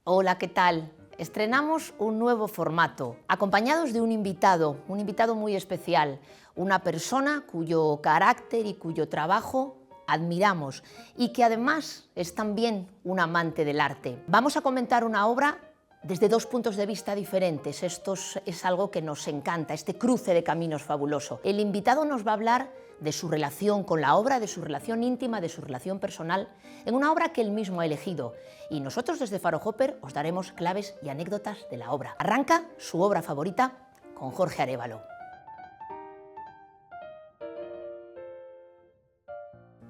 Hola, ¿qué tal? Estrenamos un nuevo formato, acompañados de un invitado muy especial, una persona cuyo carácter y cuyo trabajo admiramos y que además es también un amante del arte. Vamos a comentar una obra desde dos puntos de vista diferentes. Esto es algo que nos encanta, este cruce de caminos fabuloso. El invitado nos va a hablar de su relación con la obra, de su relación íntima, de su relación personal, en una obra que él mismo ha elegido. Y nosotros desde Faro Hopper os daremos claves y anécdotas de la obra. Arranca su obra favorita con Jorge Arévalo.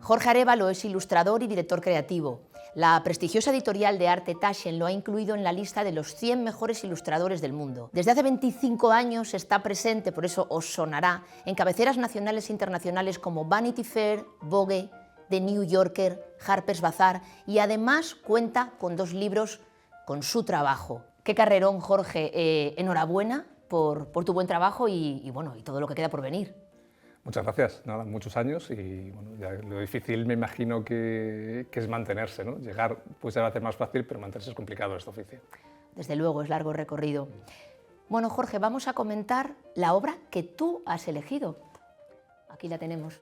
Jorge Arévalo es ilustrador y director creativo. La prestigiosa editorial de arte Taschen lo ha incluido en la lista de los 100 mejores ilustradores del mundo. Desde hace 25 años está presente, por eso os sonará, en cabeceras nacionales e internacionales como Vanity Fair, Vogue, The New Yorker, Harper's Bazaar, y además cuenta con 2 libros con su trabajo. ¡Qué carrerón, Jorge! Enhorabuena por tu buen trabajo y todo lo que queda por venir. Muchas gracias, nada, muchos años y bueno, ya lo difícil me imagino que es mantenerse, ¿no? Llegar puede ser a veces más fácil, pero mantenerse es complicado este oficio. Desde luego, es largo recorrido. Bueno, Jorge, vamos a comentar la obra que tú has elegido. Aquí la tenemos.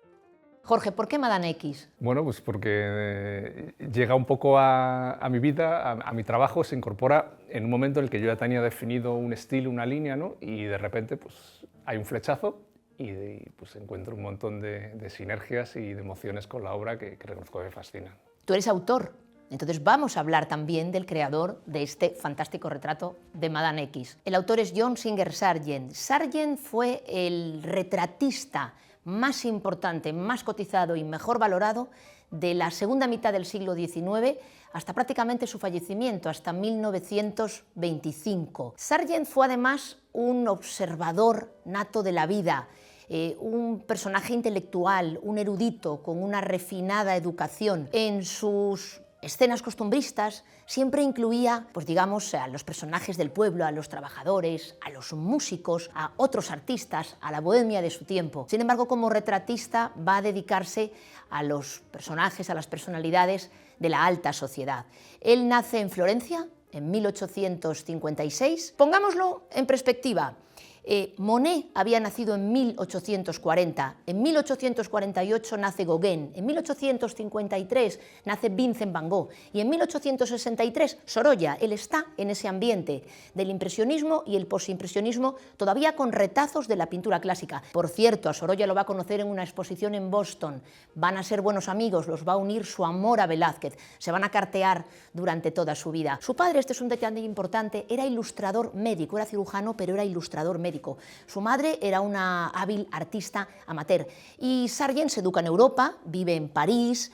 Jorge, ¿por qué Madame X? Bueno, pues porque llega un poco a mi vida, a mi trabajo, se incorpora en un momento en el que yo ya tenía definido un estilo, una línea, ¿no? Y de repente pues hay un flechazo y pues encuentro un montón de sinergias y de emociones con la obra que reconozco que me fascinan. Tú eres autor, entonces vamos a hablar también del creador de este fantástico retrato de Madame X. El autor es John Singer Sargent. Sargent fue el retratista más importante, más cotizado y mejor valorado de la segunda mitad del siglo XIX hasta prácticamente su fallecimiento, hasta 1925. Sargent fue además un observador nato de la vida, un personaje intelectual, un erudito con una refinada educación. En sus escenas costumbristas siempre incluía, pues digamos, a los personajes del pueblo, a los trabajadores, a los músicos, a otros artistas, a la bohemia de su tiempo. Sin embargo, como retratista va a dedicarse a los personajes, a las personalidades de la alta sociedad. Él nace en Florencia en 1856. Pongámoslo en perspectiva. Monet había nacido en 1840, en 1848 nace Gauguin, en 1853 nace Vincent van Gogh y en 1863 Sorolla. Él está en ese ambiente del impresionismo y el posimpresionismo, todavía con retazos de la pintura clásica. Por cierto, a Sorolla lo va a conocer en una exposición en Boston, van a ser buenos amigos, los va a unir su amor a Velázquez, se van a cartear durante toda su vida. Su padre, este es un detalle importante, era ilustrador médico, era cirujano, pero era ilustrador médico. Su madre era una hábil artista amateur y Sargent se educa en Europa, vive en París,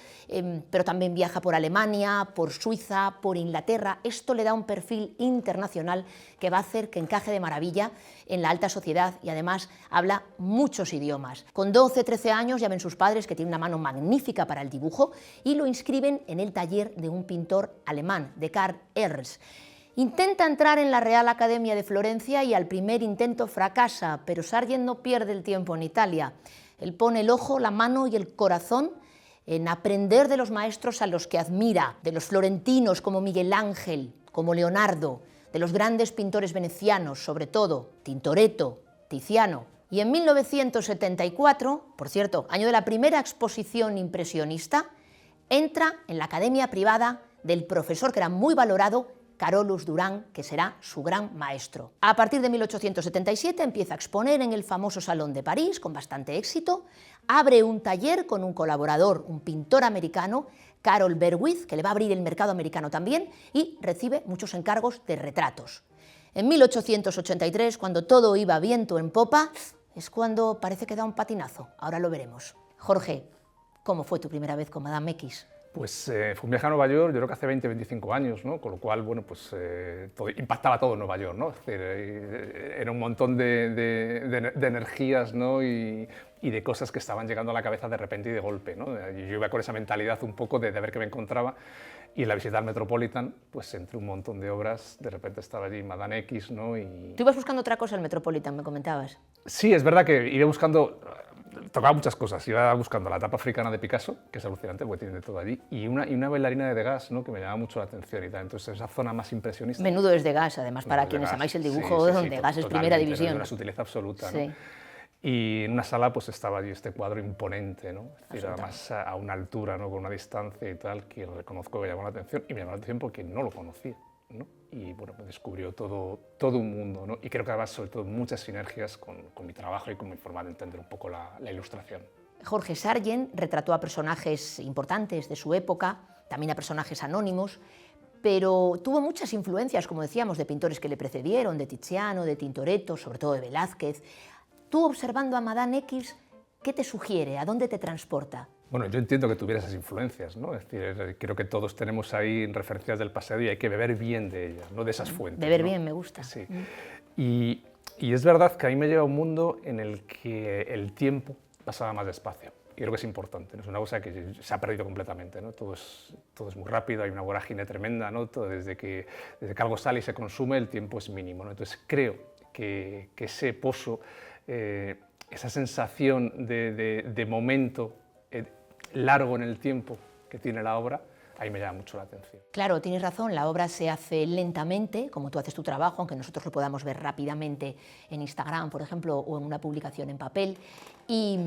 pero también viaja por Alemania, por Suiza, por Inglaterra. Esto le da un perfil internacional que va a hacer que encaje de maravilla en la alta sociedad y además habla muchos idiomas. Con 12-13 años ya ven sus padres que tiene una mano magnífica para el dibujo y lo inscriben en el taller de un pintor alemán, de Karl Ernst. Intenta entrar en la Real Academia de Florencia y al primer intento fracasa, pero Sargent no pierde el tiempo en Italia. Él pone el ojo, la mano y el corazón en aprender de los maestros a los que admira, de los florentinos como Miguel Ángel, como Leonardo, de los grandes pintores venecianos, sobre todo Tintoretto, Tiziano. Y en 1974, por cierto, año de la primera exposición impresionista, entra en la academia privada del profesor que era muy valorado, Carolus Duran, que será su gran maestro. A partir de 1877 empieza a exponer en el famoso Salón de París, con bastante éxito, abre un taller con un colaborador, un pintor americano, Carol Berwith, que le va a abrir el mercado americano también, y recibe muchos encargos de retratos. En 1883, cuando todo iba viento en popa, es cuando parece que da un patinazo, ahora lo veremos. Jorge, ¿cómo fue tu primera vez con Madame X? Pues fue un viaje a Nueva York, yo creo que hace 20-25 años, ¿no? Con lo cual, bueno, pues impactaba todo Nueva York, ¿no? Es decir, era un montón de energías, ¿no? Y de cosas que estaban llegando a la cabeza de repente y de golpe, ¿no? Yo iba con esa mentalidad un poco de ver qué me encontraba y en la visita al Metropolitan, pues entre un montón de obras, de repente estaba allí Madame X, ¿no? Y... ¿Tú ibas buscando otra cosa en el Metropolitan, me comentabas? Sí, es verdad que iba buscando tocaba muchas cosas. Iba buscando la tapa africana de Picasso, que es alucinante porque tiene de todo allí, y una bailarina de Degas, ¿no? Que me llamaba mucho la atención y tal. Entonces, esa zona más impresionista. Menudo es Degas, además, para quienes amáis el dibujo, Degas es primera división. Una sutileza absoluta, sí. ¿no? Y en una sala pues estaba allí este cuadro imponente, ¿no? Es decir, además a una altura, ¿no? Con una distancia y tal, que reconozco que llamó la atención, y me llamó la atención porque no lo conocía, ¿no? Y bueno, me descubrió todo un mundo, ¿no? Y creo que además, sobre todo, muchas sinergias con mi trabajo y con mi forma de entender un poco la ilustración. Jorge Sargent retrató a personajes importantes de su época, también a personajes anónimos, pero tuvo muchas influencias, como decíamos, de pintores que le precedieron, de Tiziano, de Tintoretto, sobre todo de Velázquez. Tú, observando a Madame X, ¿qué te sugiere? ¿A dónde te transporta? Bueno, yo entiendo que tuviera esas influencias, ¿no? Es decir, creo que todos tenemos ahí referencias del pasado y hay que beber bien de ellas, ¿no? De esas fuentes. Beber, ¿no? Bien, me gusta. Sí. Y es verdad que a mí me lleva a un mundo en el que el tiempo pasaba más despacio. Y creo que es importante, ¿no? Es una cosa que se ha perdido completamente, ¿no? Todo es muy rápido, hay una vorágine tremenda, ¿no? Desde que algo sale y se consume, el tiempo es mínimo, ¿no? Entonces creo que ese pozo, esa sensación de momento largo en el tiempo que tiene la obra, ahí me llama mucho la atención. Claro, tienes razón, la obra se hace lentamente, como tú haces tu trabajo, aunque nosotros lo podamos ver rápidamente en Instagram, por ejemplo, o en una publicación en papel, y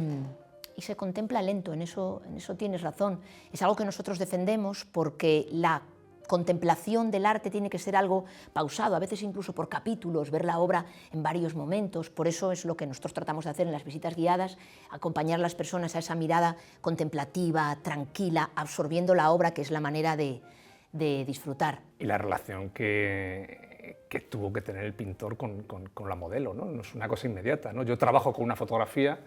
se contempla lento, en eso tienes razón. Es algo que nosotros defendemos porque la contemplación del arte tiene que ser algo pausado, a veces incluso por capítulos, ver la obra en varios momentos. Por eso es lo que nosotros tratamos de hacer en las visitas guiadas, acompañar a las personas a esa mirada contemplativa, tranquila, absorbiendo la obra, que es la manera de disfrutar. Y la relación que tuvo que tener el pintor con la modelo, ¿no? No es una cosa inmediata, ¿no? Yo trabajo con una fotografía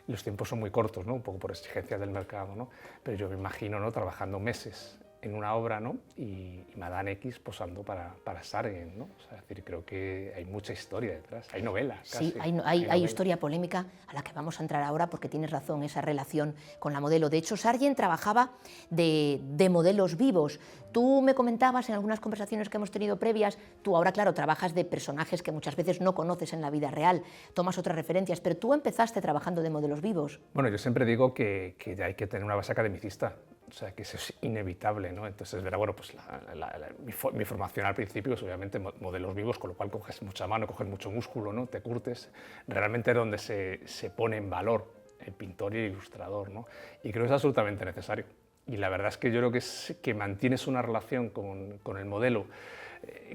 y los tiempos son muy cortos, ¿no? Un poco por exigencias del mercado, ¿no? Pero yo me imagino, ¿no? Trabajando meses en una obra, ¿no? y Madame X posando para Sargent, ¿no? O sea, es decir, creo que hay mucha historia detrás, hay novela. Sí, hay historia polémica a la que vamos a entrar ahora porque tienes razón, esa relación con la modelo. De hecho, Sargent trabajaba de modelos vivos. Tú me comentabas en algunas conversaciones que hemos tenido previas, tú ahora, claro, trabajas de personajes que muchas veces no conoces en la vida real, tomas otras referencias, pero tú empezaste trabajando de modelos vivos. Bueno, yo siempre digo que ya hay que tener una base academicista. O sea, que eso es inevitable, ¿no? Entonces, bueno, pues mi formación al principio es obviamente modelos vivos, con lo cual coges mucha mano, coges mucho músculo, ¿no? Te curtes. Realmente es donde se pone en valor el pintor y el ilustrador, ¿no? Y creo que es absolutamente necesario. Y la verdad es que yo creo que mantienes una relación con el modelo,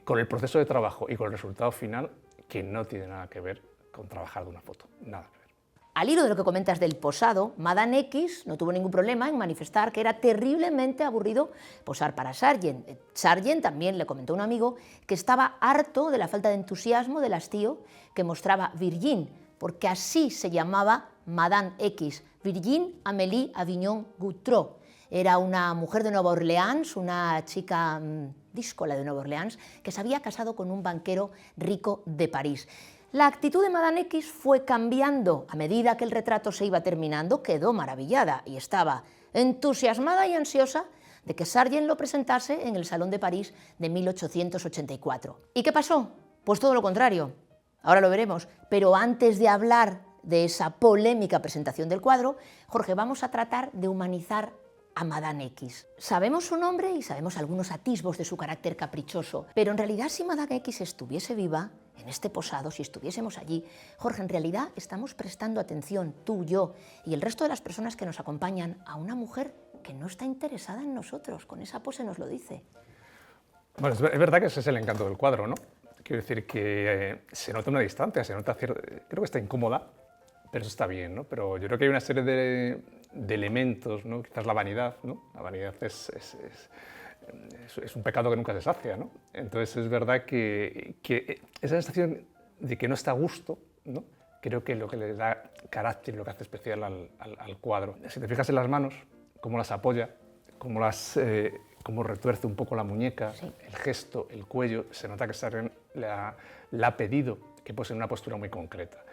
con el proceso de trabajo y con el resultado final que no tiene nada que ver con trabajar de una foto, nada que ver. Al hilo de lo que comentas del posado, Madame X no tuvo ningún problema en manifestar que era terriblemente aburrido posar para Sargent. Sargent también le comentó a un amigo que estaba harto de la falta de entusiasmo del hastío que mostraba Virginie, porque así se llamaba Madame X, Virginie Amélie Avignon Gautreau. Era una mujer de Nueva Orleans, una chica díscola de Nueva Orleans, que se había casado con un banquero rico de París. La actitud de Madame X fue cambiando a medida que el retrato se iba terminando, quedó maravillada y estaba entusiasmada y ansiosa de que Sargent lo presentase en el Salón de París de 1884. ¿Y qué pasó? Pues todo lo contrario, ahora lo veremos, pero antes de hablar de esa polémica presentación del cuadro, Jorge, vamos a tratar de humanizar a Madame X. Sabemos su nombre y sabemos algunos atisbos de su carácter caprichoso, pero en realidad si Madame X estuviese viva, en este posado, si estuviésemos allí, Jorge, en realidad estamos prestando atención, tú, yo y el resto de las personas que nos acompañan, a una mujer que no está interesada en nosotros, con esa pose nos lo dice. Bueno, es verdad que ese es el encanto del cuadro, ¿no? Quiero decir que se nota una distancia, se nota creo que está incómoda, pero eso está bien, ¿no? Pero yo creo que hay una serie de elementos, ¿no? Quizás la vanidad, ¿no? La vanidad es un pecado que nunca se sacia, ¿no? Entonces es verdad que esa sensación de que no está a gusto, ¿no? Creo que es lo que le da carácter y lo que hace especial al cuadro. Si te fijas en las manos, cómo las apoya, cómo retuerce un poco la muñeca, sí. El gesto, el cuello, se nota que Sargent le ha pedido que pose en una postura muy concreta.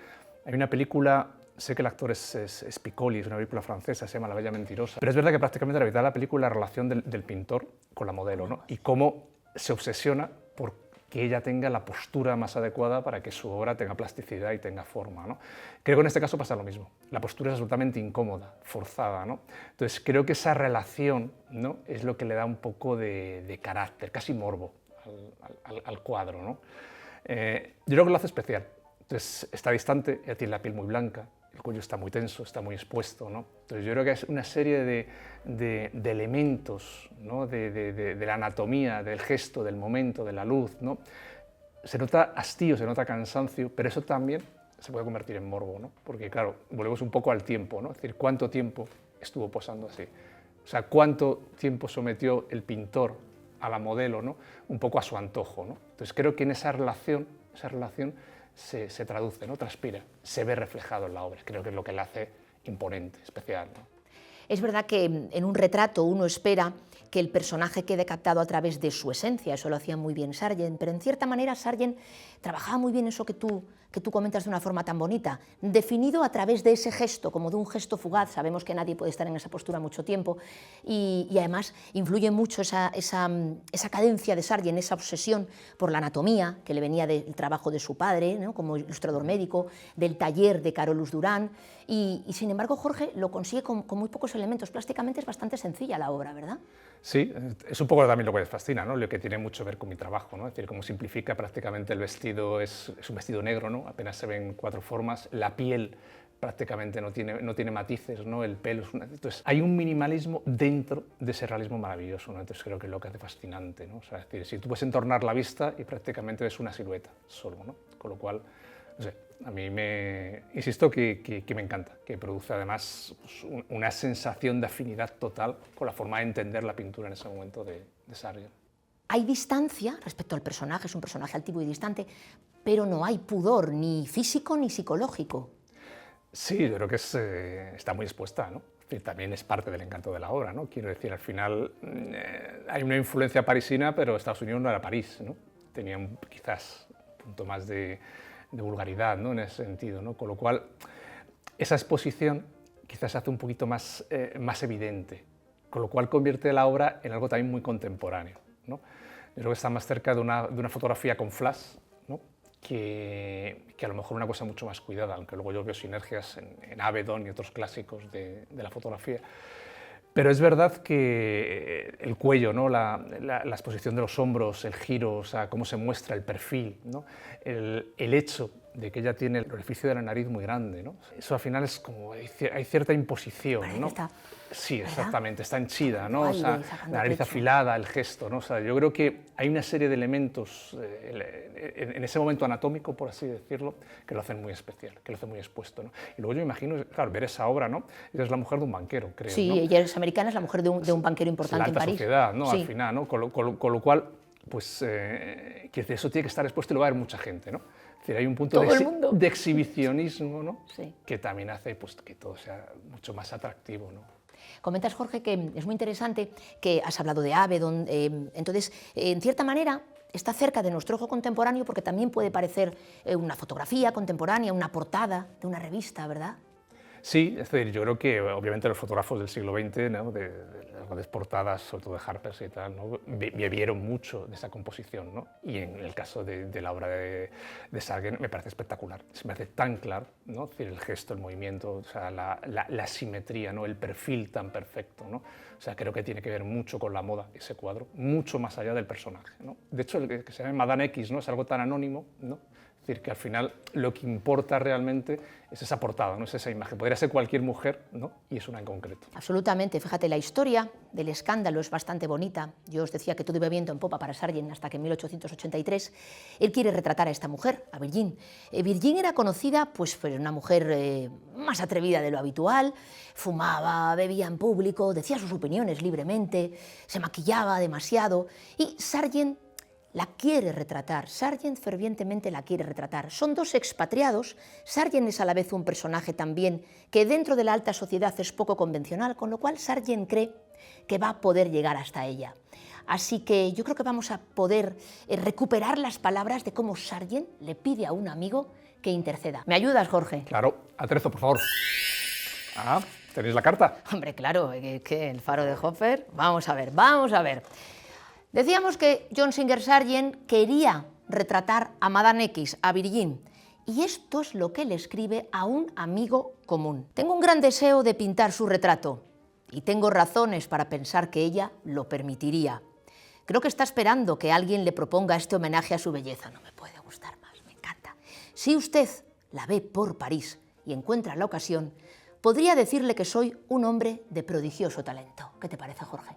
Hay una película, sé que el actor es Piccoli, es una película francesa, se llama La Bella Mentirosa, pero es verdad que prácticamente la película es la relación del pintor con la modelo, ¿no? Y cómo se obsesiona por que ella tenga la postura más adecuada para que su obra tenga plasticidad y tenga forma, ¿no? Creo que en este caso pasa lo mismo. La postura es absolutamente incómoda, forzada, ¿no? Entonces creo que esa relación, ¿no?, es lo que le da un poco de carácter, casi morbo al cuadro, ¿no? Yo creo que lo hace especial. Entonces está distante, ella tiene la piel muy blanca, el cuello está muy tenso, está muy expuesto, ¿no? Entonces yo creo que es una serie de elementos, ¿no?, de la anatomía, del gesto, del momento, de la luz, ¿no? Se nota hastío, se nota cansancio, pero eso también se puede convertir en morbo, ¿no? Porque claro, volvemos un poco al tiempo, ¿no? Es decir, ¿cuánto tiempo estuvo posando así? O sea, ¿cuánto tiempo sometió el pintor a la modelo, ¿no?, un poco a su antojo, ¿no? Entonces creo que en esa relación se traduce, ¿no?, transpira, se ve reflejado en la obra. Creo que es lo que la hace imponente, especial, ¿no? Es verdad que en un retrato uno espera que el personaje quede captado a través de su esencia, eso lo hacía muy bien Sargent, pero en cierta manera Sargent trabajaba muy bien eso que tú comentas de una forma tan bonita, definido a través de ese gesto, como de un gesto fugaz. Sabemos que nadie puede estar en esa postura mucho tiempo y además influye mucho esa cadencia de Sargent, esa obsesión por la anatomía que le venía del trabajo de su padre, ¿no?, como ilustrador médico, del taller de Carolus Duran y sin embargo Jorge lo consigue con muy pocos elementos. Plásticamente es bastante sencilla la obra, ¿verdad? Sí, es un poco también lo que me fascina, ¿no?, lo que tiene mucho que ver con mi trabajo, ¿no? Es decir, cómo simplifica prácticamente el vestido, es un vestido negro, ¿no?, apenas se ven 4 formas, la piel prácticamente no tiene matices, ¿no?, el pelo es entonces hay un minimalismo dentro de ese realismo maravilloso, ¿no? Entonces creo que es lo que hace fascinante, ¿no? O sea, es decir, si tú puedes entornar la vista y prácticamente ves una silueta solo, ¿no? Con lo cual, no sé, a mí insisto que me encanta, que produce además pues, una sensación de afinidad total con la forma de entender la pintura en ese momento de Sargent. Hay distancia respecto al personaje, es un personaje altivo y distante, pero no hay pudor ni físico ni psicológico. Sí, yo creo que está muy expuesta, ¿no? Es decir, también es parte del encanto de la obra, ¿no? Quiero decir, al final hay una influencia parisina, pero Estados Unidos no era París, ¿no? Tenía quizás un punto más de vulgaridad, ¿no?, en ese sentido, ¿no? Con lo cual, esa exposición quizás se hace un poquito más evidente, con lo cual convierte la obra en algo también muy contemporáneo, ¿no? Yo creo que está más cerca de una fotografía con flash, ¿no?, que a lo mejor una cosa mucho más cuidada, aunque luego yo veo sinergias en Avedon y otros clásicos de la fotografía. Pero es verdad que el cuello, ¿no?, la exposición de los hombros, el giro, o sea, cómo se muestra el perfil, ¿no?, el hecho de que ella tiene el orificio de la nariz muy grande, ¿no? Eso al final es como, hay cierta imposición, ¿no? Sí, exactamente, está henchida, ¿no? O sea, la nariz afilada, el gesto, ¿no? O sea, yo creo que hay una serie de elementos en ese momento anatómico, por así decirlo, que lo hacen muy especial, que lo hacen muy expuesto, ¿no? Y luego yo imagino, claro, ver esa obra, ¿no? Ella es la mujer de un banquero, creo, sí, ¿no? Ella es americana, es la mujer de un banquero importante en París. La alta sociedad, ¿no? Sí. Al final, ¿no? Con lo cual, pues, eso tiene que estar expuesto y lo va a ver mucha gente, ¿no? Es decir, hay un punto de exhibicionismo, ¿no? Sí. Que también hace pues, que todo sea mucho más atractivo, ¿no? Comentas, Jorge, que es muy interesante que has hablado de Avedon, entonces, en cierta manera, está cerca de nuestro ojo contemporáneo porque también puede parecer una fotografía contemporánea, una portada de una revista, ¿verdad? Sí, es decir, yo creo que obviamente los fotógrafos del siglo XX, ¿no?, de las grandes portadas, sobre todo de Harper y tal, ¿no?, bebieron mucho de esa composición, ¿no? Y en el caso de la obra de Sargent me parece espectacular, se me hace tan claro, ¿no? Es decir, el gesto, el movimiento, o sea, la simetría, ¿no?, el perfil tan perfecto, ¿no? O sea, creo que tiene que ver mucho con la moda ese cuadro, mucho más allá del personaje, ¿no? De hecho, el que se llama Madame X, ¿no?, es algo tan anónimo, ¿no? Es decir, que al final lo que importa realmente es esa portada, no es esa imagen. Podría ser cualquier mujer, ¿no?, y es una en concreto. Absolutamente. Fíjate, la historia del escándalo es bastante bonita. Yo os decía que todo iba viento en popa para Sargent hasta que en 1883 él quiere retratar a esta mujer, a Virginie. Virginie era conocida pues, por una mujer más atrevida de lo habitual, fumaba, bebía en público, decía sus opiniones libremente, se maquillaba demasiado y Sargent la quiere retratar, Sargent fervientemente la quiere retratar. Son dos expatriados, Sargent es a la vez un personaje también que dentro de la alta sociedad es poco convencional, con lo cual Sargent cree que va a poder llegar hasta ella. Así que yo creo que vamos a poder recuperar las palabras de cómo Sargent le pide a un amigo que interceda. ¿Me ayudas, Jorge? Claro, Atrezo, por favor. Ah, ¿tenéis la carta? Hombre, claro, que el faro de Hopper. Vamos a ver, vamos a ver. Decíamos que John Singer Sargent quería retratar a Madame X, a Virgin. Y esto es lo que le escribe a un amigo común. Tengo un gran deseo de pintar su retrato y tengo razones para pensar que ella lo permitiría. Creo que está esperando que alguien le proponga este homenaje a su belleza. No me puede gustar más, me encanta. Si usted la ve por París y encuentra la ocasión, podría decirle que soy un hombre de prodigioso talento. ¿Qué te parece, Jorge?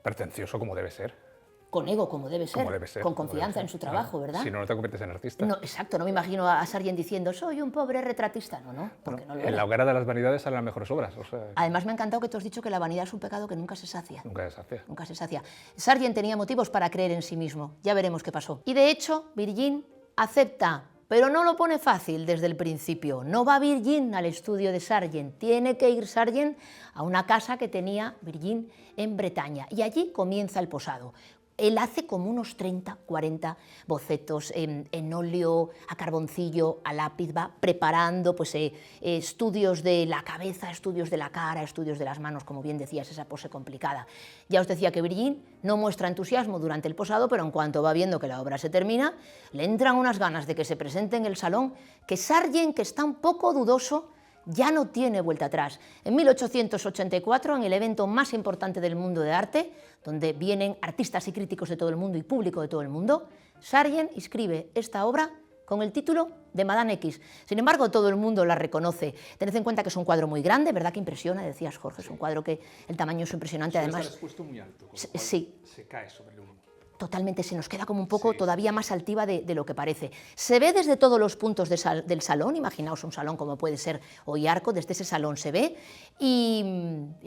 Pretencioso como debe ser. Con ego, como debe ser, con confianza en su trabajo, ¿verdad? Si no, no te conviertes en artista. No, exacto, no me imagino a Sargent diciendo soy un pobre retratista, no, porque no lo En era. la hoguera de las vanidades salen las mejores obras. O sea, Además me ha encantado que tú has dicho que la vanidad es un pecado que nunca se sacia. nunca se sacia. Nunca se sacia. Sargent tenía motivos para creer en sí mismo, ya veremos qué pasó. Y de hecho, Virgin acepta, pero no lo pone fácil desde el principio. No va Virgin al estudio de Sargent, tiene que ir Sargent a una casa que tenía Virgin en Bretaña, y allí comienza el posado. Él hace como unos 30, 40 bocetos en óleo, a carboncillo, a lápiz, va preparando pues, estudios de la cabeza, estudios de la cara, estudios de las manos, como bien decías, esa pose complicada. Ya os decía que Virgin no muestra entusiasmo durante el posado, pero en cuanto va viendo que la obra se termina, le entran unas ganas de que se presente en el salón, que Sargent, que está un poco dudoso, ya no tiene vuelta atrás. En 1884, en el evento más importante del mundo de arte, donde vienen artistas y críticos de todo el mundo y público de todo el mundo, Sargent escribe esta obra con el título de Madame X. Sin embargo, todo el mundo la reconoce. Tened en cuenta que es un cuadro muy grande, ¿verdad que impresiona? Decías, Jorge, es un cuadro que el tamaño es impresionante. Además, se ha puesto muy alto, con lo cual sí. Se cae sobre el uno. Totalmente, se nos queda como un poco todavía más altiva de lo que parece. Se ve desde todos los puntos del salón, imaginaos un salón como puede ser Hoy-Arco, desde ese salón se ve, y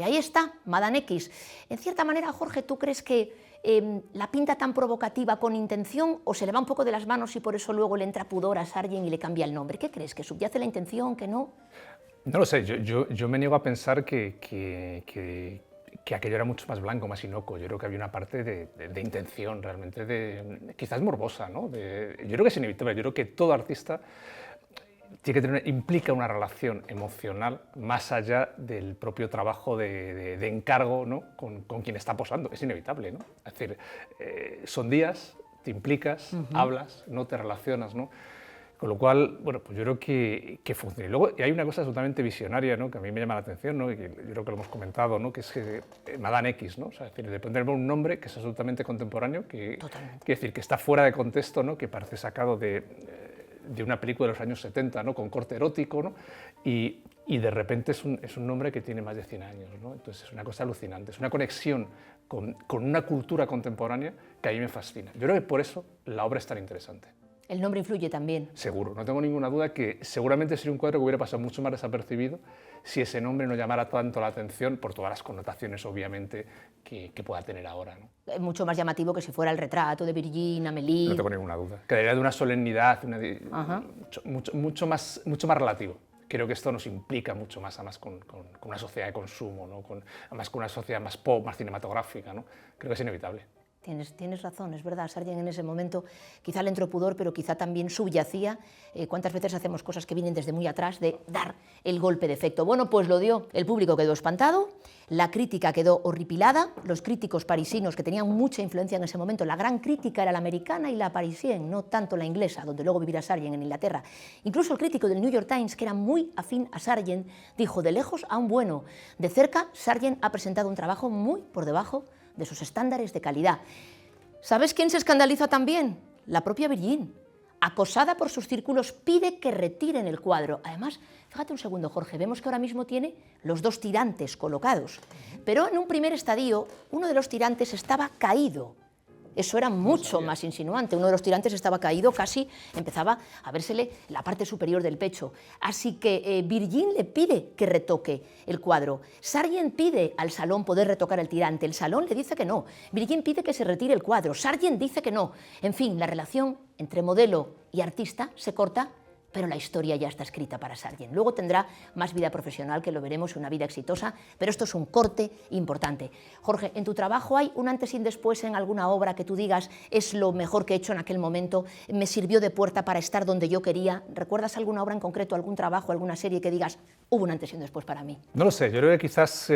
ahí está, Madame X. En cierta manera, Jorge, ¿tú crees que la pinta tan provocativa con intención o se le va un poco de las manos y por eso luego le entra pudor a Sargent y le cambia el nombre? ¿Qué crees? ¿Que subyace la intención, que no? No lo sé, yo me niego a pensar que aquello era mucho más blanco, más inocuo. Yo creo que había una parte de intención, realmente, quizás morbosa, ¿no? Yo creo que es inevitable, yo creo que todo artista tiene que implica una relación emocional más allá del propio trabajo de encargo, ¿no? con quien está posando, es inevitable, ¿no? Es decir, son días, te implicas, hablas, no te relacionas, ¿no? Con lo cual, bueno, pues yo creo que funciona. Y luego hay una cosa absolutamente visionaria, ¿no? Que a mí me llama la atención, ¿no? Y que yo creo que lo hemos comentado, ¿no? Que es que Madame X, ¿no? O sea, es decir, de poner un nombre que es absolutamente contemporáneo, que decir, que está fuera de contexto, ¿no? Que parece sacado de una película de los años 70, ¿no? Con corte erótico, ¿no? Y de repente es un nombre que tiene más de 100 años, ¿no? Entonces es una cosa alucinante, es una conexión con una cultura contemporánea que a mí me fascina. Yo creo que por eso la obra es tan interesante. El nombre influye también. Seguro, no tengo ninguna duda que seguramente sería un cuadro que hubiera pasado mucho más desapercibido si ese nombre no llamara tanto la atención por todas las connotaciones, obviamente, que pueda tener ahora, ¿no? Es mucho más llamativo que si fuera el retrato de Virgin, Amélie. No tengo ninguna duda. Quedaría de una solemnidad, mucho más relativo. Creo que esto nos implica mucho más, además, con una sociedad de consumo, ¿no? Además con una sociedad más pop, más cinematográfica, ¿no? Creo que es inevitable. Tienes razón, es verdad, Sargent en ese momento quizá le entró pudor, pero quizá también subyacía. ¿Cuántas veces hacemos cosas que vienen desde muy atrás de dar el golpe de efecto? Bueno, pues lo dio, el público quedó espantado, la crítica quedó horripilada, los críticos parisinos que tenían mucha influencia en ese momento, la gran crítica era la americana y la parisienne, no tanto la inglesa, donde luego vivirá Sargent en Inglaterra. Incluso el crítico del New York Times, que era muy afín a Sargent, dijo de lejos a un bueno, de cerca Sargent ha presentado un trabajo muy por debajo de sus estándares de calidad. ¿Sabes quién se escandaliza también? La propia Virgin. Acosada por sus círculos, pide que retiren el cuadro. Además, fíjate un segundo, Jorge, vemos que ahora mismo tiene los dos tirantes colocados, pero en un primer estadio uno de los tirantes estaba caído. Eso era mucho más insinuante. Uno de los tirantes estaba caído, casi empezaba a vérsele la parte superior del pecho. Así que Virgin le pide que retoque el cuadro. Sargent pide al salón poder retocar el tirante. El salón le dice que no. Virgin pide que se retire el cuadro. Sargent dice que no. En fin, la relación entre modelo y artista se corta, pero la historia ya está escrita para Sargent. Luego tendrá más vida profesional, que lo veremos, una vida exitosa, pero esto es un corte importante. Jorge, ¿en tu trabajo hay un antes y un después en alguna obra que tú digas es lo mejor que he hecho en aquel momento, me sirvió de puerta para estar donde yo quería? ¿Recuerdas alguna obra en concreto, algún trabajo, alguna serie que digas hubo un antes y un después para mí? No lo sé, yo creo que quizás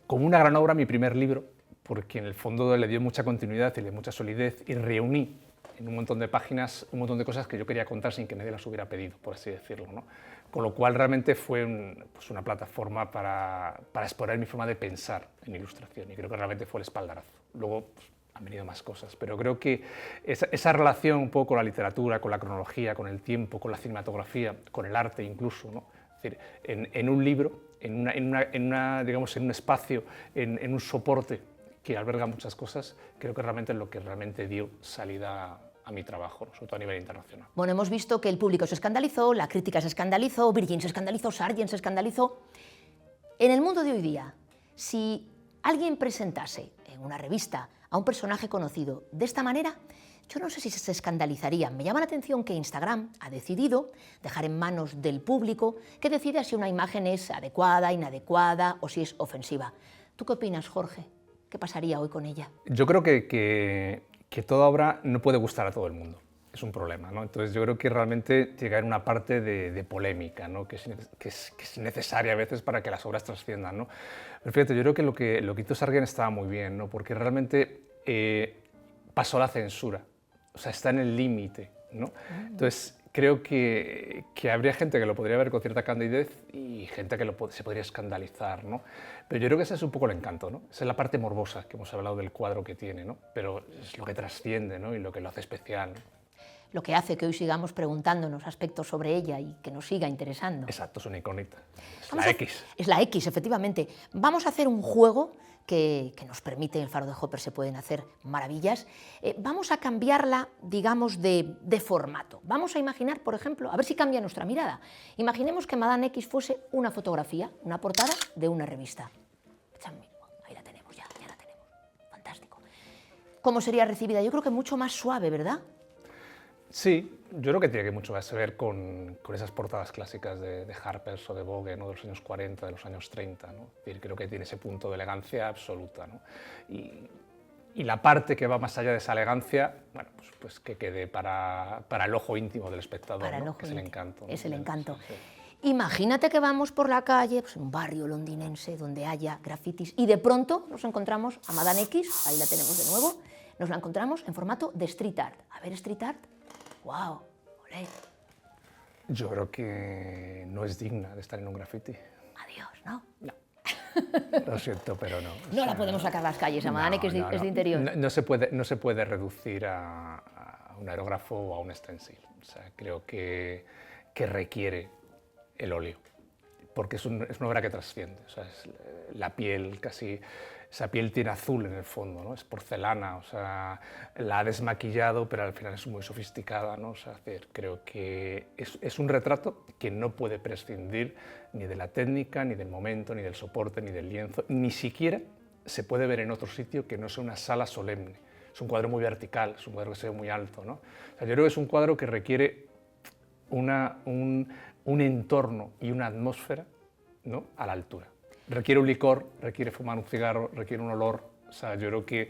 como una gran obra mi primer libro, porque en el fondo le dio mucha continuidad y le dio mucha solidez y reuní en un montón de páginas un montón de cosas que yo quería contar sin que nadie las hubiera pedido, por así decirlo, ¿no? Con lo cual realmente fue pues una plataforma para explorar mi forma de pensar en ilustración, y creo que realmente fue el espaldarazo. Luego pues, han venido más cosas, pero creo que esa relación un poco con la literatura, con la cronología, con el tiempo, con la cinematografía, con el arte incluso, ¿no? Es decir, en un libro, digamos, en un espacio, en un soporte que alberga muchas cosas, creo que realmente es lo que realmente dio salida a mi trabajo, sobre todo a nivel internacional. Bueno, hemos visto que el público se escandalizó, la crítica se escandalizó, Virgin se escandalizó, Sargent se escandalizó. En el mundo de hoy día, si alguien presentase en una revista a un personaje conocido de esta manera, yo no sé si se escandalizarían. Me llama la atención que Instagram ha decidido dejar en manos del público que decida si una imagen es adecuada, inadecuada o si es ofensiva. ¿Tú qué opinas, Jorge? ¿Qué pasaría hoy con ella? Yo creo que toda obra no puede gustar a todo el mundo. Es un problema, ¿no? Entonces yo creo que realmente tiene que haber una parte de polémica, ¿no? que es necesaria a veces para que las obras trasciendan, ¿no? Pero fíjate, yo creo que lo que hizo Sargent estaba muy bien, ¿no? Porque realmente pasó la censura, o sea, está en el límite, ¿no? Entonces creo que habría gente que lo podría ver con cierta candidez y gente que se podría escandalizar, ¿no? Pero yo creo que ese es un poco el encanto, ¿no? Esa es la parte morbosa que hemos hablado del cuadro que tiene, ¿no? Pero es lo que trasciende, ¿no? Y lo que lo hace especial, ¿no? Lo que hace que hoy sigamos preguntándonos aspectos sobre ella y que nos siga interesando. Exacto, es una incógnita. Es la X. Es la X, efectivamente. Vamos a hacer un juego que nos permite, en el Faro de Hopper se pueden hacer maravillas. Vamos a cambiarla, digamos, de formato. Vamos a imaginar, por ejemplo, a ver si cambia nuestra mirada. Imaginemos que Madame X fuese una fotografía, una portada de una revista. Ahí la tenemos ya la tenemos. Fantástico. ¿Cómo sería recibida? Yo creo que mucho más suave, ¿verdad? Sí, yo creo que tiene mucho más que ver con esas portadas clásicas de Harper's o de Vogue, ¿no? De los años 40, de los años 30, ¿no? Es decir, creo que tiene ese punto de elegancia absoluta, ¿no? Y la parte que va más allá de esa elegancia, bueno, pues que quede para el ojo íntimo del espectador, ¿no? Que es el encanto. Es el encanto. Sí, sí. Imagínate que vamos por la calle, pues en un barrio londinense donde haya grafitis y de pronto nos encontramos a Madame X, ahí la tenemos de nuevo, nos la encontramos en formato de street art. A ver, street art. ¡Wow! ¡Olé! Yo creo que no es digna de estar en un graffiti. Adiós, ¿no? No. Lo siento, pero no. No la podemos sacar a las calles, a Madame, que es de interior. No se puede reducir a un aerógrafo o a un stencil. O sea, creo que requiere el óleo, porque es una obra que trasciende. O sea, es la piel casi... Esa piel tiene azul en el fondo, ¿no? Es porcelana, o sea, la ha desmaquillado, pero al final es muy sofisticada, ¿no? O sea, creo que es un retrato que no puede prescindir ni de la técnica, ni del momento, ni del soporte, ni del lienzo, ni siquiera se puede ver en otro sitio que no sea una sala solemne. Es un cuadro muy vertical, es un cuadro que se ve muy alto, ¿no? O sea, yo creo que es un cuadro que requiere un entorno y una atmósfera, ¿no? A la altura. Requiere un licor, requiere fumar un cigarro, requiere un olor, o sea, yo creo que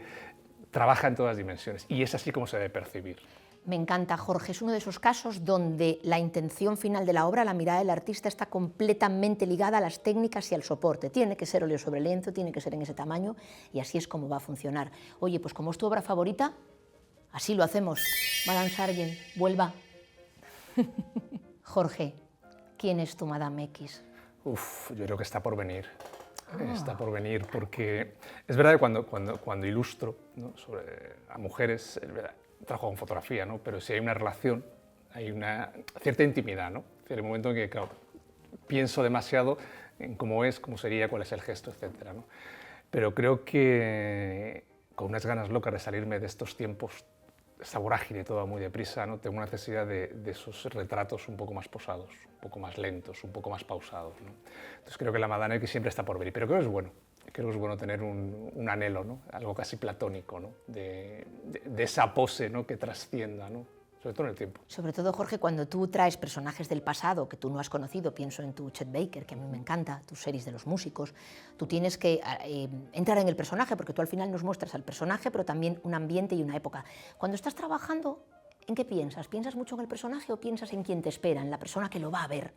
trabaja en todas las dimensiones y es así como se debe percibir. Me encanta, Jorge, es uno de esos casos donde la intención final de la obra, la mirada del artista, está completamente ligada a las técnicas y al soporte. Tiene que ser óleo sobre lienzo, tiene que ser en ese tamaño y así es como va a funcionar. Oye, pues como es tu obra favorita, así lo hacemos. Madame Sargent, vuelva. Jorge, ¿quién es tu Madame X? Yo creo que está por venir. Está por venir porque es verdad que cuando ilustro, ¿no? A mujeres, trabajo con fotografía, ¿no? Pero si hay una relación, hay una cierta intimidad, ¿no? Hay un momento en que, claro, pienso demasiado en cómo es, cómo sería, cuál es el gesto, etc., ¿no? Pero creo que con unas ganas locas de salirme de estos tiempos, esta vorágine toda muy deprisa, ¿no? Tengo una necesidad de esos retratos un poco más posados, un poco más lentos, un poco más pausados, ¿no? Entonces creo que la Madame X siempre está por venir, pero creo que es bueno tener un anhelo, ¿no? Algo casi platónico, ¿no? de esa pose, ¿no? Que trascienda, ¿no? Sobre todo en el tiempo. Sobre todo, Jorge, cuando tú traes personajes del pasado que tú no has conocido, pienso en tu Chet Baker, que a mí me encanta, tus series de los músicos, tú tienes que entrar en el personaje, porque tú al final nos muestras al personaje, pero también un ambiente y una época. Cuando estás trabajando, ¿en qué piensas? ¿Piensas mucho en el personaje o piensas en quien te espera, en la persona que lo va a ver?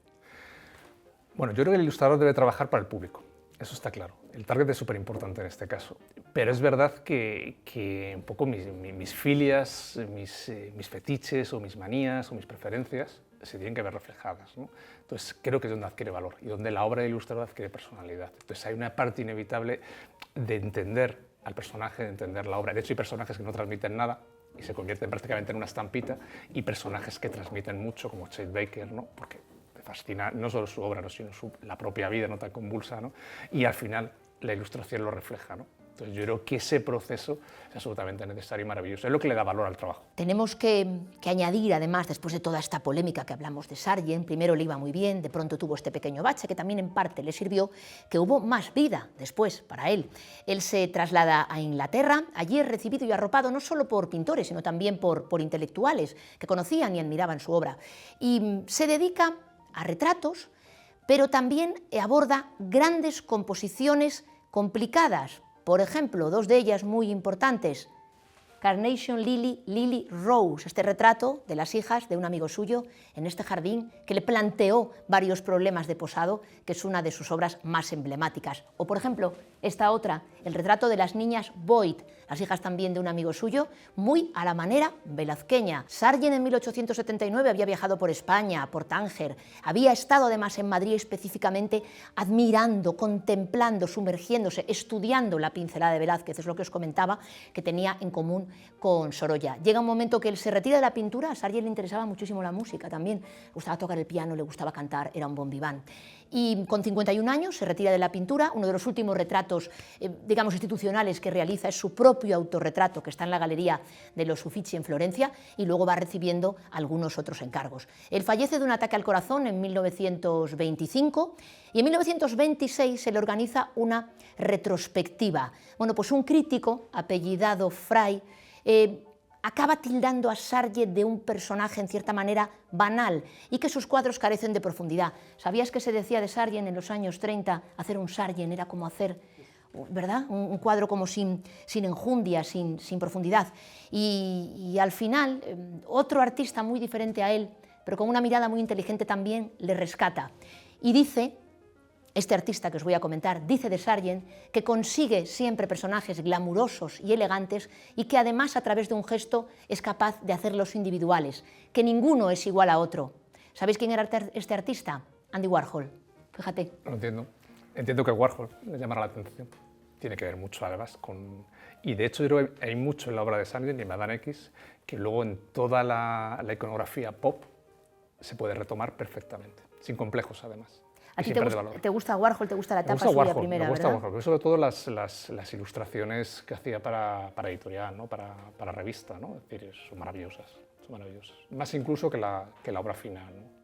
Bueno, yo creo que el ilustrador debe trabajar para el público. Eso está claro. El target es súper importante en este caso. Pero es verdad que un poco mis filias, mis fetiches o mis manías o mis preferencias se tienen que ver reflejadas, ¿no? Entonces creo que es donde adquiere valor y donde la obra del ilustrador adquiere personalidad. Entonces hay una parte inevitable de entender al personaje, de entender la obra. De hecho hay personajes que no transmiten nada y se convierten prácticamente en una estampita, y personajes que transmiten mucho, como Chet Baker, ¿no? Porque te fascina no solo su obra, ¿no? Sino la propia vida, no tan convulsa, ¿no? Y al final la ilustración lo refleja, ¿no? Entonces yo creo que ese proceso es absolutamente necesario y maravilloso, es lo que le da valor al trabajo. Tenemos que añadir, además, después de toda esta polémica que hablamos de Sargent, primero le iba muy bien, de pronto tuvo este pequeño bache que también en parte le sirvió, que hubo más vida después para él. Él se traslada a Inglaterra, allí es recibido y arropado no solo por pintores, sino también por intelectuales que conocían y admiraban su obra. Y se dedica a retratos, pero también aborda grandes composiciones complicadas. Por ejemplo, dos de ellas muy importantes, Carnation Lily, Lily Rose, este retrato de las hijas de un amigo suyo en este jardín que le planteó varios problemas de posado, que es una de sus obras más emblemáticas. O, por ejemplo, esta otra, el retrato de las niñas Boyd, las hijas también de un amigo suyo, muy a la manera velazqueña. Sargent en 1879 había viajado por España, por Tánger, había estado además en Madrid específicamente admirando, contemplando, sumergiéndose, estudiando la pincelada de Velázquez, es lo que os comentaba, que tenía en común con Sorolla. Llega un momento que él se retira de la pintura, a Sargent le interesaba muchísimo la música también, le gustaba tocar el piano, le gustaba cantar, era un bon vivant. Y con 51 años se retira de la pintura, uno de los últimos retratos, digamos, institucionales que realiza es su propio autorretrato, que está en la Galería de los Uffizi en Florencia, y luego va recibiendo algunos otros encargos. Él fallece de un ataque al corazón en 1925, y en 1926 se le organiza una retrospectiva. Bueno, pues un crítico apellidado Fry acaba tildando a Sargent de un personaje en cierta manera banal y que sus cuadros carecen de profundidad. ¿Sabías que se decía de Sargent en los años 30, hacer un Sargent era como hacer, ¿verdad?, un cuadro como sin enjundia, sin profundidad? Y al final, otro artista muy diferente a él, pero con una mirada muy inteligente también, le rescata. Y dice, este artista que os voy a comentar, dice de Sargent que consigue siempre personajes glamurosos y elegantes y que además a través de un gesto es capaz de hacerlos individuales, que ninguno es igual a otro. ¿Sabéis quién era este artista? Andy Warhol. Fíjate. Lo entiendo. Entiendo que Warhol le llamará la atención. Tiene que ver mucho además con... Y de hecho yo creo que hay mucho en la obra de Sargent y en Madame X que luego en toda la iconografía pop se puede retomar perfectamente, sin complejos además. ¿A ti te gusta Warhol, te gusta la etapa suya primera, me gusta verdad? Warhol, pero sobre todo las ilustraciones que hacía para editorial, ¿no? para revista, ¿no? Es decir, son maravillosas, más incluso que la obra final, ¿no?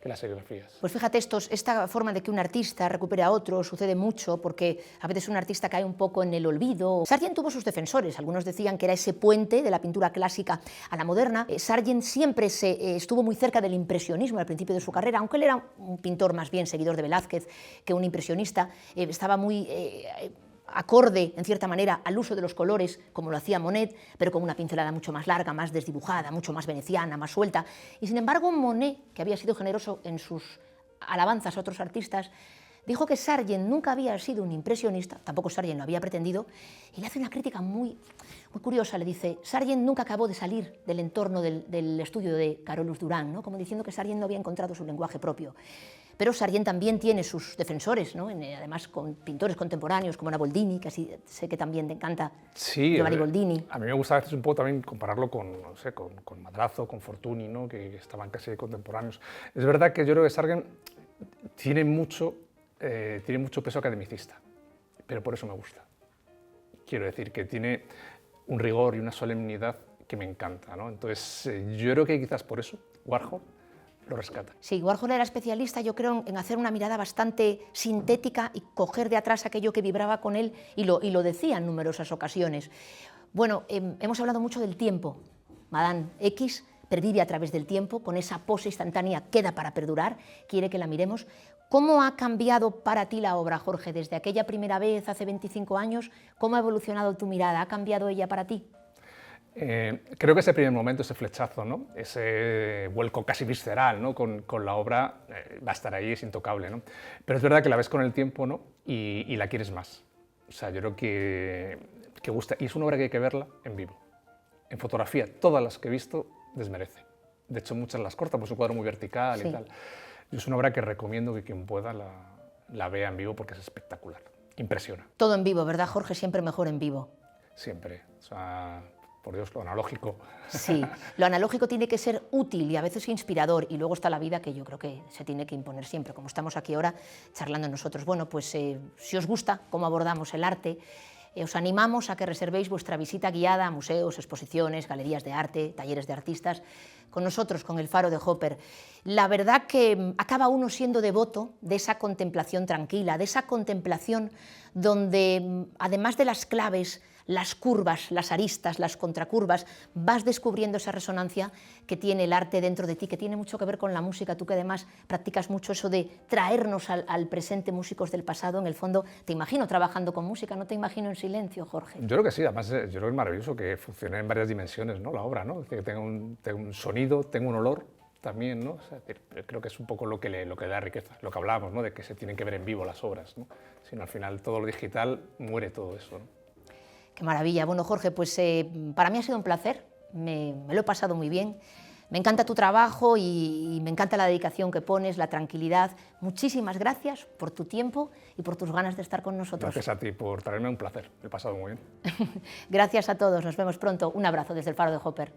Que las serigrafías. Pues fíjate, esta forma de que un artista recupere a otro sucede mucho porque a veces un artista cae un poco en el olvido. Sargent tuvo sus defensores, algunos decían que era ese puente de la pintura clásica a la moderna. Sargent siempre estuvo muy cerca del impresionismo al principio de su carrera, aunque él era un pintor más bien seguidor de Velázquez que un impresionista, estaba muy... acorde, en cierta manera, al uso de los colores, como lo hacía Monet, pero con una pincelada mucho más larga, más desdibujada, mucho más veneciana, más suelta. Y sin embargo, Monet, que había sido generoso en sus alabanzas a otros artistas, dijo que Sargent nunca había sido un impresionista, tampoco Sargent lo había pretendido, y le hace una crítica muy curiosa, le dice, Sargent nunca acabó de salir del entorno del estudio de Carolus Duran, ¿no? Como diciendo que Sargent no había encontrado su lenguaje propio. Pero Sargent también tiene sus defensores, ¿no? Además con pintores contemporáneos como Boldini, que así sé que también te encanta, sí, Giovanni Boldini. A mí me gusta a veces un poco también compararlo con, no sé, con Madrazo, con Fortuny, ¿no? Que estaban casi contemporáneos. Es verdad que yo creo que Sargent tiene mucho peso academicista, pero por eso me gusta. Quiero decir que tiene un rigor y una solemnidad que me encanta, ¿no? Entonces yo creo que quizás por eso Warhol lo rescata. Sí, Warhol era especialista, yo creo, en hacer una mirada bastante sintética y coger de atrás aquello que vibraba con él, y lo decía en numerosas ocasiones. Bueno, hemos hablado mucho del tiempo. Madame X pervive a través del tiempo, con esa pose instantánea, queda para perdurar, quiere que la miremos. ¿Cómo ha cambiado para ti la obra, Jorge, desde aquella primera vez, hace 25 años? ¿Cómo ha evolucionado tu mirada? ¿Ha cambiado ella para ti? Creo que ese primer momento, ese flechazo, ¿no? Ese vuelco casi visceral, ¿no? con la obra, va a estar ahí, es intocable, ¿no? Pero es verdad que la ves con el tiempo, ¿no? y la quieres más. O sea, yo creo que gusta, y es una obra que hay que verla en vivo. En fotografía, todas las que he visto, desmerece. De hecho, muchas las corta, pues es un cuadro muy vertical y tal. Y es una obra que recomiendo que quien pueda la vea en vivo porque es espectacular, impresiona. Todo en vivo, ¿verdad, Jorge? Siempre mejor en vivo. Siempre, o sea, por Dios, lo analógico. Sí, lo analógico tiene que ser útil y a veces inspirador, y luego está la vida, que yo creo que se tiene que imponer siempre, como estamos aquí ahora charlando nosotros. Bueno, pues si os gusta cómo abordamos el arte, os animamos a que reservéis vuestra visita guiada a museos, exposiciones, galerías de arte, talleres de artistas, con nosotros, con el Faro de Hopper. La verdad que acaba uno siendo devoto de esa contemplación tranquila, de esa contemplación donde, además de las claves, las curvas, las aristas, las contracurvas, vas descubriendo esa resonancia que tiene el arte dentro de ti, que tiene mucho que ver con la música. Tú que además practicas mucho eso de traernos al presente músicos del pasado, en el fondo te imagino trabajando con música, no te imagino en silencio, Jorge. Yo creo que sí, además yo creo que es maravilloso que funcione en varias dimensiones, ¿no? La obra, ¿no? Que tenga un sonido, tenga un olor también, ¿no? O sea, yo creo que es un poco lo que le da riqueza, lo que hablábamos, ¿no? De que se tienen que ver en vivo las obras, ¿no? Si no, al final todo lo digital muere todo eso, ¿no? Qué maravilla. Bueno, Jorge, pues para mí ha sido un placer, me lo he pasado muy bien. Me encanta tu trabajo y me encanta la dedicación que pones, la tranquilidad. Muchísimas gracias por tu tiempo y por tus ganas de estar con nosotros. Gracias a ti por traerme, un placer, me he pasado muy bien. Gracias a todos, nos vemos pronto. Un abrazo desde el Faro de Hopper.